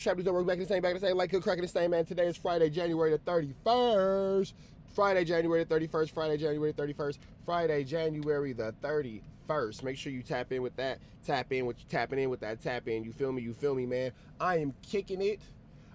Trap News Network back in the same, like good cracking the same, man. Today is Friday, January the 31st. Friday, January the 31st. Friday, January the 31st. Friday, January the 31st. Make sure you tap in with that. Tap in with you tapping in with that tap in. You feel me? You feel me, man? I am kicking it.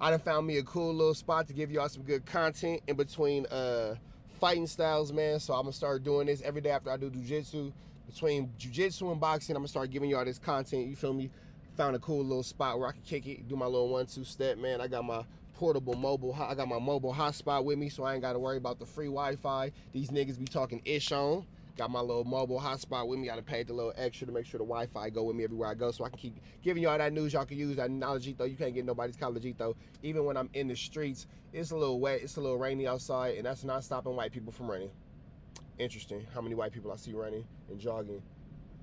I done found me a cool little spot to give y'all some good content in between fighting styles, man. So I'm gonna start doing this every day after I do jiu-jitsu. Between jiu-jitsu and boxing, I'm gonna start giving y'all this content. You feel me? Found a cool little spot where I can kick it, do my little 1-2 step, man. I got my portable mobile, I got my mobile hotspot with me, so I ain't got to worry about the free Wi-Fi these niggas be talking ish on. Got my little mobile hotspot with me. I done paid the little extra to make sure the Wi-Fi go with me everywhere I go, so I can keep giving y'all that news y'all can use, that knowledge, though. You can't get nobody's college, though. Even when I'm in the streets, it's a little wet, it's a little rainy outside, and that's not stopping white people from running. Interesting how many white people I see running and jogging,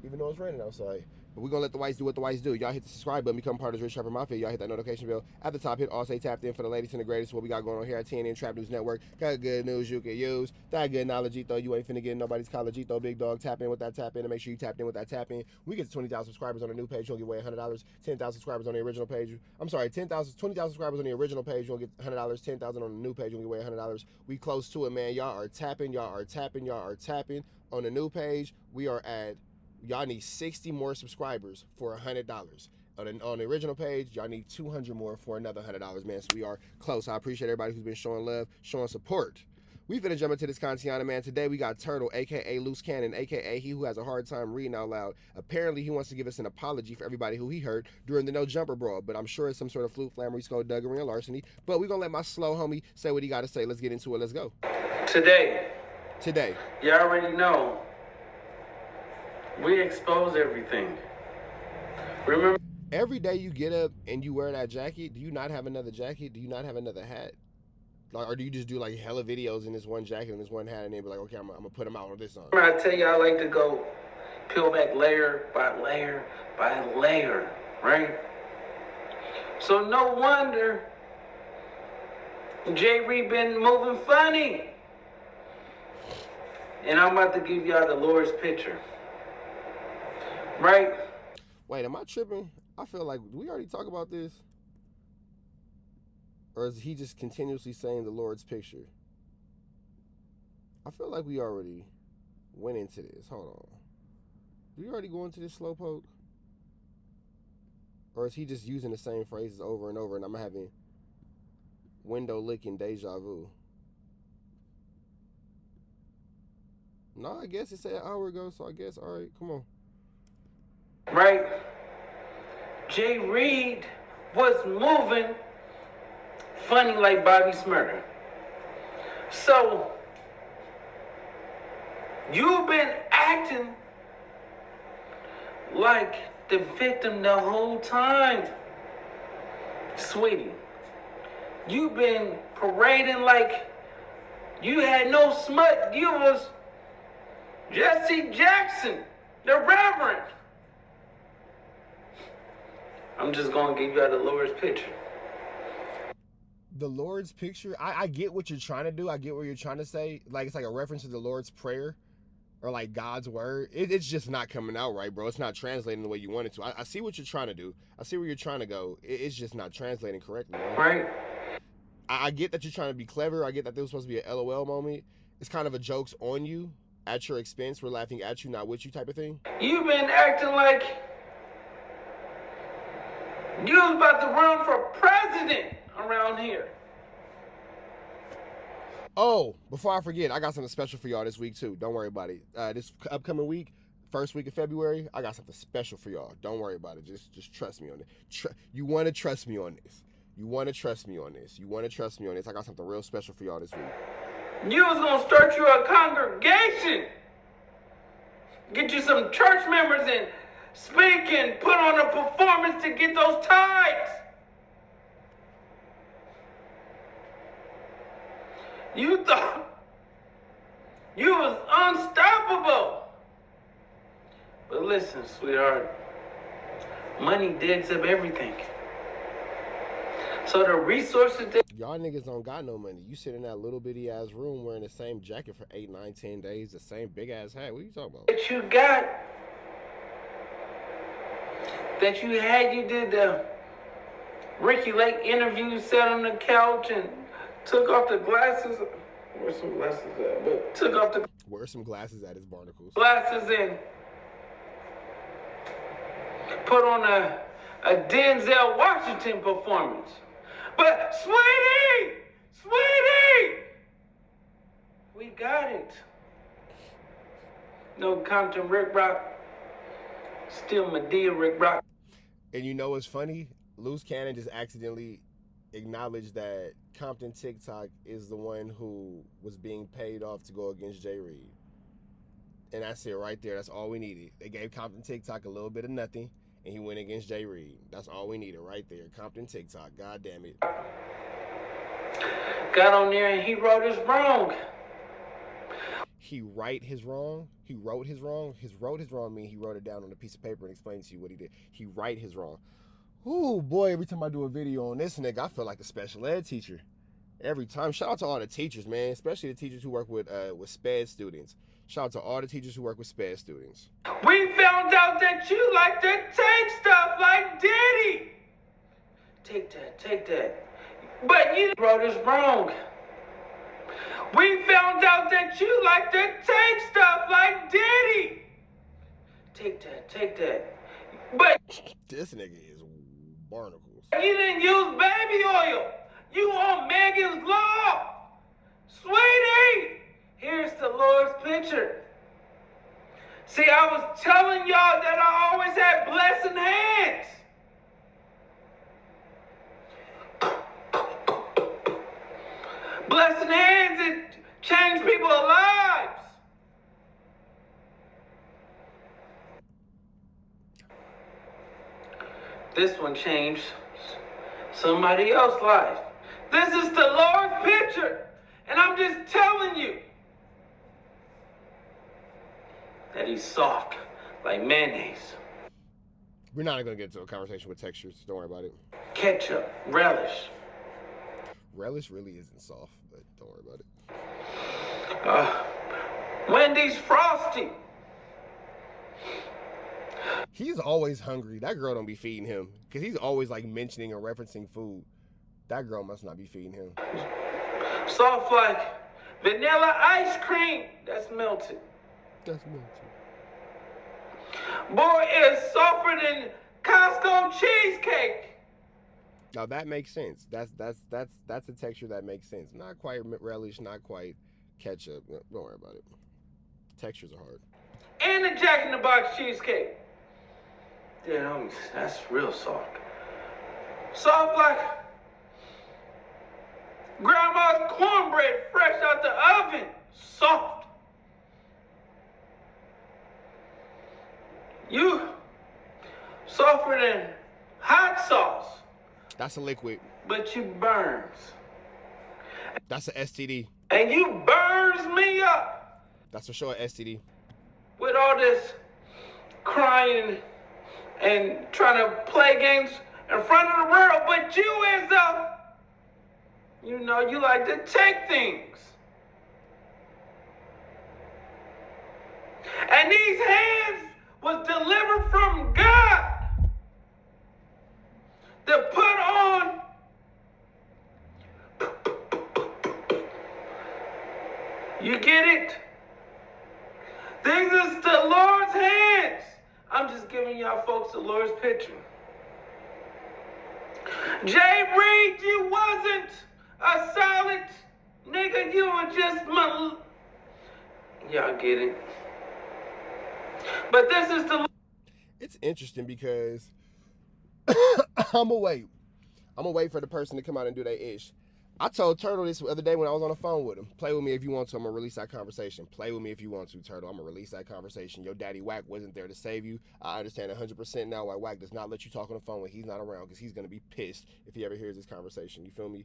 even though it's raining outside. But we're going to let the whites do what the whites do. Y'all hit the subscribe button, become part of the Ricc Trapper Mafia. Y'all hit that notification bell at the top. Hit all, stay tapped in for the latest and the greatest. What we got going on here at TNN Trap News Network. Got good news you can use. That good knowledge, though. You ain't finna get nobody's college, though. Big dog, tap in with that tap in and make sure you tapped in with that tap in. We get to 20,000 subscribers on the new page. You'll give away $100. 10,000 subscribers on the original page. I'm sorry, 20,000 subscribers on the original page. You'll get $100. 10,000 on the new page. You'll give away $100. We close to it, man. Y'all are tapping. Y'all are tapping. Y'all are tapping. On the new page, we are at... Y'all need 60 more subscribers for $100. On the original page, y'all need 200 more for another $100, man. So we are close. I appreciate everybody who's been showing love, showing support. We finna jump into this content, man. Today we got Turtle, a.k.a. Loose Cannon, a.k.a. he who has a hard time reading out loud. Apparently, he wants to give us an apology for everybody who he hurt during the No Jumper Brawl, but I'm sure it's some sort of fluke, flammery, skull, duggery, and larceny. But we're gonna let my slow homie say what he got to say. Let's get into it. Let's go. Today, you already know. We expose everything. Remember? Every day you get up and you wear that jacket, do you not have another jacket? Do you not have another hat? Like, or do you just do like hella videos in this one jacket and this one hat and then be like, okay, I'm gonna put them out on this on? I tell you, I like to go peel back layer by layer by layer, right? So no wonder J. Ricc been moving funny. And I'm about to give y'all the Lord's picture. Right? Wait, am I tripping? I feel like, did we already talk about this? Or is he just continuously saying the Lord's picture? I feel like we already went into this. Hold on. Did we already go into this slowpoke? Or is he just using the same phrases over and over and I'm having window licking deja vu? No, I guess it said an hour ago, so I guess, all right, come on. Right? J. Ricc was moving funny like Bobby Smurder. So, you've been acting like the victim the whole time. Sweetie, you've been parading like you had no smut. You was Jesse Jackson, the Reverend. I'm just going to give you the Lord's picture. The Lord's picture? I get what you're trying to do. I get what you're trying to say. Like, it's like a reference to the Lord's Prayer or like God's Word. It's just not coming out right, bro. It's not translating the way you want it to. I see what you're trying to do. I see where you're trying to go. It's just not translating correctly, bro. Right? I get that you're trying to be clever. I get that there was supposed to be an LOL moment. It's kind of a joke's on you, at your expense. We're laughing at you, not with you type of thing. You've been acting like you was about to run for president around here. Oh, before I forget, I got something special for y'all this week too. Don't worry about it. This upcoming week, first week of February, I got something special for y'all. Don't worry about it. Just trust me on it. You want to trust me on this. You want to trust me on this. You want to trust me on this. I got something real special for y'all this week. You was going to start you a congregation. Get you some church members and speak and put on a performance to get those tithes. You thought you was unstoppable. But listen, sweetheart, money digs up everything. So the resources that y'all niggas don't got no money. You sit in that little bitty ass room wearing the same jacket for 8, 9, 10 days, the same big ass hat. What are you talking about? that you got, that you had, you did the Ricky Lake interview, sat on the couch and took off the glasses. Where's some glasses at? But took off the Where's some glasses at his barnacles? Glasses and put on a Denzel Washington performance. But sweetie, we got it. No Compton Ricc, still Medea Ricc. And you know what's funny? Luce Cannon just accidentally acknowledged that Compton TikTok is the one who was being paid off to go against Jay Reed. And that's it right there. That's all we needed. They gave Compton TikTok a little bit of nothing, and he went against Jay Reed. That's all we needed right there. Compton TikTok. God damn it. Got on there and he wrote his wrong. He wrote his wrong? He wrote his wrong? His wrote his wrong mean he wrote it down on a piece of paper and explained to you what he did. He write his wrong. Ooh, boy, every time I do a video on this nigga, I feel like a special ed teacher. Every time. Shout out to all the teachers, man, especially the teachers who work with SPED students. Shout out to all the teachers who work with SPED students. We found out that you like to take stuff like Diddy. Take that. But you wrote us wrong. We found out that you like to take stuff like Diddy. Take that. But this nigga is barnacles. You didn't use baby oil. You on Megan's Law. Sweetie, here's the Lord's picture. See, I was telling y'all that I always had blessing hands. Blessing hands that change people's lives. This one changed somebody else's life. This is the Lord's picture. And I'm just telling you that he's soft like mayonnaise. We're not going to get into a conversation with textures. Don't worry about it. Ketchup, relish. Relish really isn't soft, but don't worry about it. Wendy's Frosty. He's always hungry. That girl don't be feeding him because he's always like mentioning or referencing food. That girl must not be feeding him. Soft like vanilla ice cream that's melted. That's melted. Boy, it's softer than Costco cheesecake. Now that makes sense. That's a texture that makes sense. Not quite relish, not quite ketchup. Don't worry about it. Textures are hard. And the Jack in the Box cheesecake. Damn, that's real soft. Soft like grandma's cornbread fresh out the oven. Soft. You softer than hot sauce. That's a liquid. But you burns. That's a STD. And you burns me up. That's for sure a STD. With all this crying and trying to play games in front of the world, but you is you know, you like to take things. And these hands was delivered from God to put on you get it? This is the Lord's hands. I'm just giving y'all folks the Lord's picture. Jay Reed, you wasn't a solid nigga. You were just y'all get it. But this is the... It's interesting because I'm gonna wait for the person to come out and do their ish. I told Turtle this the other day when I was on the phone with him. Play with me if you want to. I'm going to release that conversation. Play with me if you want to, Turtle. I'm going to release that conversation. Your daddy Wack wasn't there to save you. I understand 100% now why Wack does not let you talk on the phone when he's not around because he's going to be pissed if he ever hears this conversation. You feel me?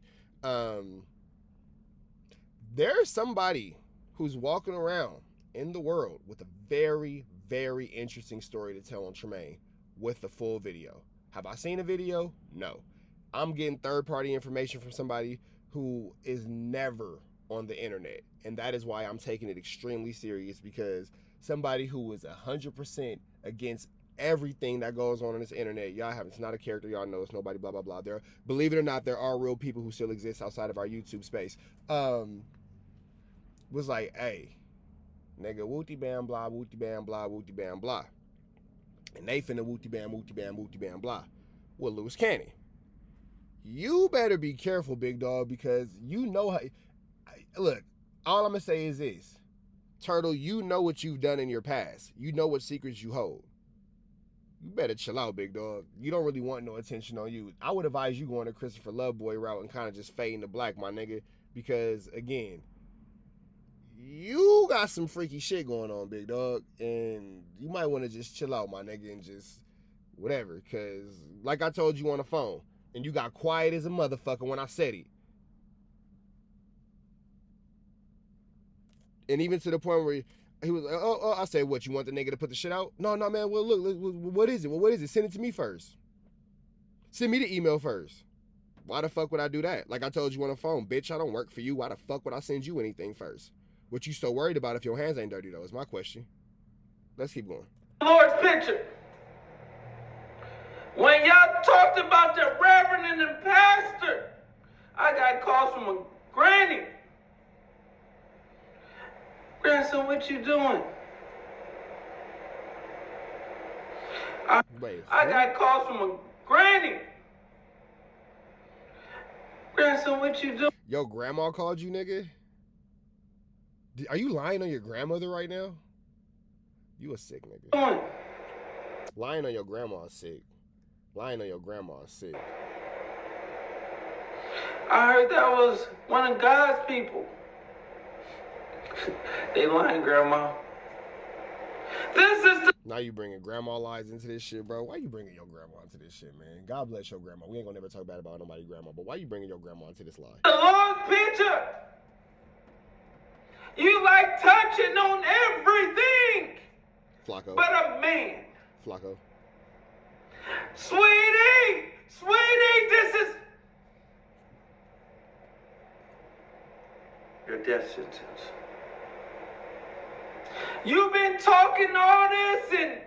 There's somebody who's walking around in the world with a very, very interesting story to tell on Tremaine with the full video. Have I seen a video? No. I'm getting third-party information from somebody who is never on the internet. And that is why I'm taking it extremely serious, because somebody who is 100% against everything that goes on this internet. Y'all have, it's not a character, y'all know it's nobody, blah blah blah. There, believe it or not, there are real people who still exist outside of our YouTube space. Was like, hey, nigga, wooty bam blah, wooty bam blah, wooty bam blah. And they finna wooty bam, wooty bam, wooty bam blah. With Luce Cannon. You better be careful, big dog, because you know how. Look, all I'm gonna say is this. Turtle, you know what you've done in your past. You know what secrets you hold. You better chill out, big dog. You don't really want no attention on you. I would advise you going to Christopher Loveboy route and kind of just fading to black, my nigga. Because, again, you got some freaky shit going on, big dog. And you might want to just chill out, my nigga, and just whatever. Because, like I told you on the phone, and you got quiet as a motherfucker when I said it. And even to the point where he was like, oh, I said, what, you want the nigga to put the shit out? No, man, well, look, what is it? Well, what is it? Send it to me first. Send me the email first. Why the fuck would I do that? Like I told you on the phone, bitch, I don't work for you. Why the fuck would I send you anything first? What you so worried about if your hands ain't dirty, though, is my question. Let's keep going. Lord's picture. When y'all talked about the reverend and the pastor, I got calls from a granny. Grandson, what you doing? I got calls from a granny. Grandson, what you doing? Yo, grandma called you, nigga? Are you lying on your grandmother right now? You a sick nigga. Lying on your grandma is sick. Lying on your grandma is sick. I heard that was one of God's people. They lying, Grandma. This is the... Now you bringing grandma lies into this shit, bro. Why you bringing your grandma into this shit, man? God bless your grandma. We ain't gonna never talk bad about nobody's grandma, but why you bringing your grandma into this lie? The Lord's picture. You like touching on everything. FLAKKO. But a man. FLAKKO. Sweetie, this is your death sentence. You've been talking all this and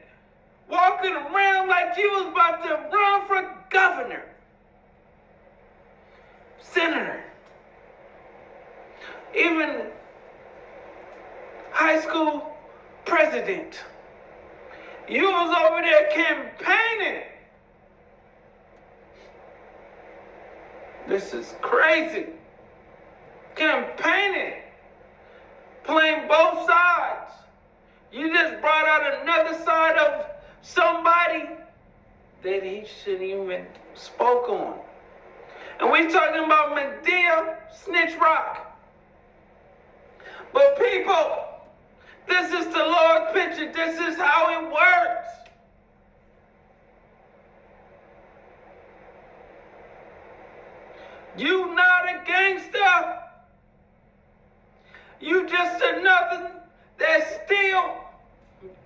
walking around like you was about to run for governor, senator, even high school president. You was over there campaigning. This is crazy. Campaigning. Playing both sides. You just brought out another side of somebody that he shouldn't even spoke on. And we talking about Medea, Snitch Rock. But people, this is the Lord's picture. This is how it works. You not a gangster. You just another that's still...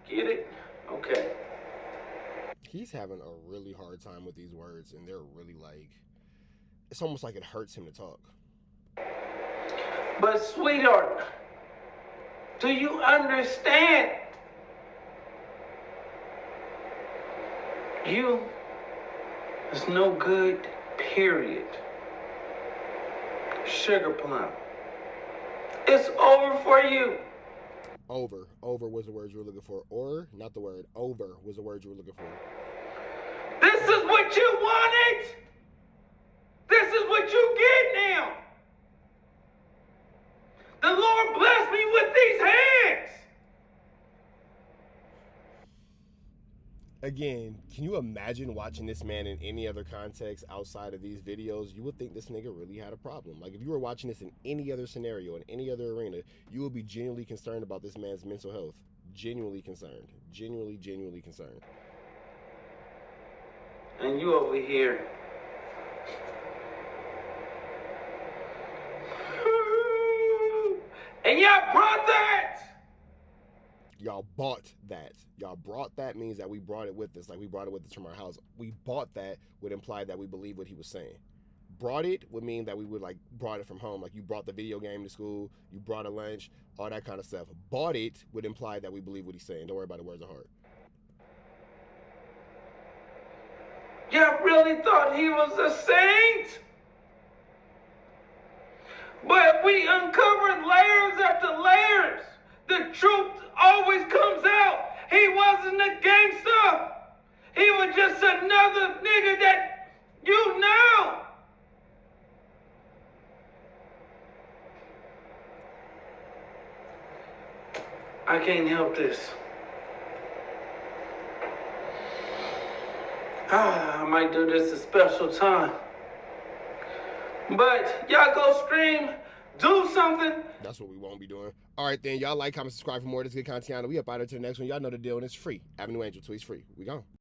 Get it? Okay. He's having a really hard time with these words, and they're really like... It's almost like it hurts him to talk. But sweetheart, do you understand? You is no good, period. Sugar plum. It's over for you. Over. Over was the word you were looking for. Or, not the word. Over was the word you were looking for. This is what you wanted. This is what you get now. The Lord bless me with these hands. Again, can you imagine watching this man in any other context outside of these videos? You would think this nigga really had a problem. Like, if you were watching this in any other scenario, in any other arena, you would be genuinely concerned about this man's mental health. Genuinely concerned. Genuinely concerned. And you over here. And y'all brought that! Y'all bought that. Y'all brought that means that we brought it with us. Like, we brought it with us from our house. We bought that would imply that we believe what he was saying. Brought it would mean that we would, like, brought it from home. Like, you brought the video game to school, you brought a lunch, all that kind of stuff. Bought it would imply that we believe what he's saying. Don't worry about the words of heart. Y'all really thought he was a saint? But we uncovered layers after layers. The truth always comes out. He wasn't a gangster. He was just another nigga that you know. I can't help this. I might do this a special time. But y'all go stream, do something. That's what we won't be doing. All right, then. Y'all like, comment, subscribe for more of this good content. We up out of to the next one. Y'all know the deal, and it's free. Avenue Angel tweets free. We gone.